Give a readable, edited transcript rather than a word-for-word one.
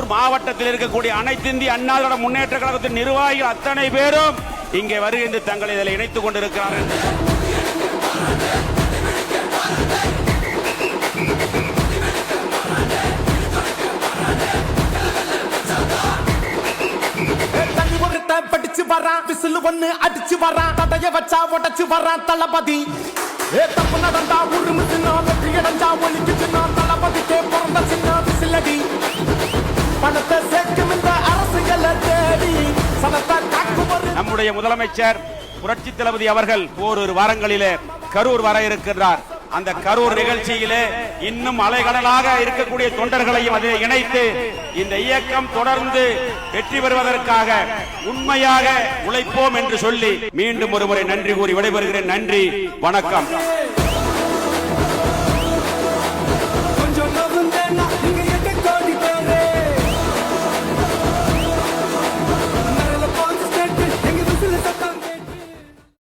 கரூர் மாவட்டத்தில் இருக்கக்கூடிய அனைத்து இந்திய அண்ணா திராவிட முன்னேற்ற கழகத்தின் நிர்வாகிகள் அத்தனை பேரும் இங்கே வருகின்ற தங்களை இதில் இணைத்துக் கொண்டிருக்கிறார்கள். படிச்சு வரான் விசில் ஒண்ணு அடிச்சு வரான் தடைய வச்சா உடச்சு வரான் தளபதி. தப்பு நடந்தா உருமு சின்ன வெற்றி அடைஞ்சா ஒலிக்கு சின்ன தளபதிக்கே பிறந்த சின்ன விசிலடி. பணத்தை சேர்க்கும் இந்த அரசுகளை தேடி சனத்தை காக்குவது. நம்முடைய முதலமைச்சர் புரட்சி தளபதி அவர்கள் ஓரிரு வாரங்களிலே கரூர் வர இருக்கின்றார். அந்த கரூர் நிகழ்ச்சியிலே இன்னும் அலைகடலாக இருக்கக்கூடிய தொண்டர்களையும் அதில் இணைத்து இந்த இயக்கம் தொடர்ந்து வெற்றி பெறுவதற்காக உண்மையாக உழைப்போம் என்று சொல்லி மீண்டும் ஒருமுறை நன்றி கூறி விடைபெறுகிறேன். நன்றி, வணக்கம்.